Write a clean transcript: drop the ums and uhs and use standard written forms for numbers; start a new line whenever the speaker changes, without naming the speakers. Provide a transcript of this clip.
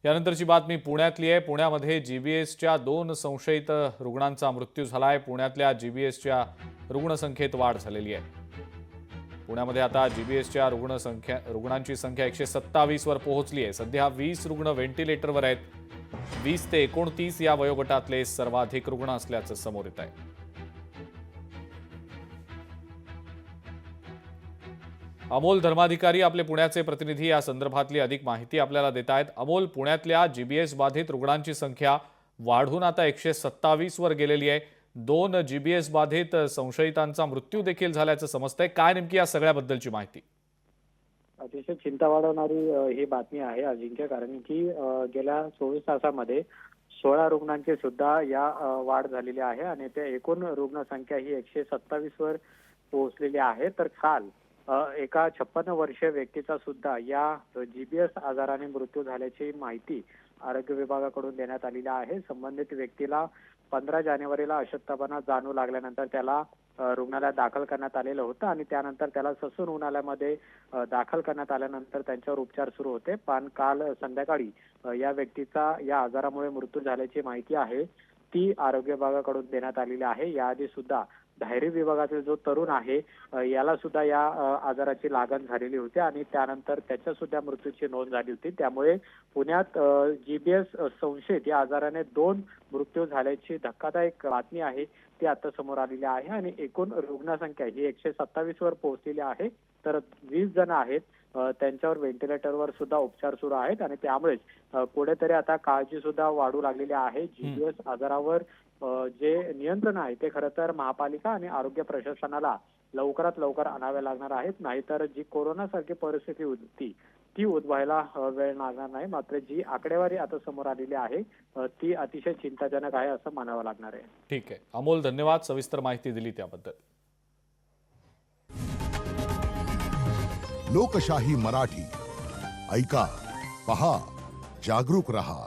यानंतरची बातमी पुण्यातली आहे। पुण्यामध्ये जीबीएसच्या 2 संशयित रुग्णांचा मृत्यू झालाय। पुण्यातल्या जीबीएसच्या रुग्णसंख्येत वाढ झालेली आहे। पुण्यामध्ये आता जीबीएसच्या रुग्णांची संख्या 127 वर पोहोचली आहे। सध्या 20 रुग्ण व्हेंटिलेटरवर आहेत। 20 ते 29 या वयोगटातले सर्वाधिक रुग्ण असल्याचं समोर येत आहे। अमोल धर्माधिकारी आपले पुण्याचे प्रतिनिधी या संदर्भातली अधिक माहिती आपल्याला देत आहेत। अमोल, पुण्यातल्या जीबीएस बाधित रुग्णांची संख्या वाढून आता 127 वर गेलेली आहे। 2 जीबीएस बाधित संशयितांचा मृत्यू देखील झाल्याचं समजतंय। काय नेमकी या सगळ्याबद्दलची माहिती?
अतिशय चिंता वाढवणारी ही बातमी आहे अजिंक्य, कारण की गेल्या 24 तासामध्ये 16 रुग्णांची सुद्धा वाढ झालेली आहे आणि त्या एकूण रुग्णसंख्या ही 127 वर पोहोचलेली आहे। तर काल एका 56 वर्षीय व्यक्तीचा सुद्धा या जीबीएस आजाराने मृत्यू झाल्याची माहिती आरोग्य विभागाकडून देण्यात आलेली आहे। संबंधित व्यक्तीला 15 जानेवारीला अशक्तपणा जाणवू लागल्यानंतर त्याला रुग्णालयात दाखल करण्यात आलेलं होतं आणि त्यानंतर त्याला ससून रुग्णालयामध्ये दाखल करण्यात आल्यानंतर त्यांच्यावर उपचार सुरू होते। पण काल संध्याकाळी या व्यक्तीचा या आजारामुळे मृत्यू झाल्याची माहिती आहे ती आरोग्य विभागाकडून देण्यात आलेली आहे। याआधी सुद्धा धायरी विभागातील जो तरुण आहे याला सुद्धा या आजाराची लागण झालेली होती आणि त्यानंतर त्याच्या सुद्धा मृत्यूची नोंद झाली होती। त्यामुळे पुण्यात जीबीएस संशयित या आजाराने 2 मृत्यू झाल्याची धक्कादायक बातमी आहे ती आता समोर आलेली आहे आणि एकूण रुग्णसंख्या ही 127 वर पोहोचलेली आहे। तर 20 जण आहेत त्यांच्यावर व्हेंटिलेटरवर सुद्धा उपचार सुरू आहेत आणि त्यामुळेच कुठेतरी आता काळजी सुद्धा वाढू लागलेली आहे। जीबीएस आजारावर जे नियंत्रण आहे ते खरं तर महापालिका आणि आरोग्य प्रशासनाला लवकरात लवकर आणावे लागणार आहेत, नाहीतर जी कोरोना सारखी परिस्थिती होती ती उद्भवायला वेळ लागणार नाही। मात्र जी आकडेवारी आता समोर आलेली आहे ती अतिशय चिंताजनक आहे असं म्हणावं लागणार आहे।
ठीक आहे अमोल, धन्यवाद सविस्तर माहिती दिली त्याबद्दल।
लोकशाही मराठी ऐका, पहा, जागरूक रहा।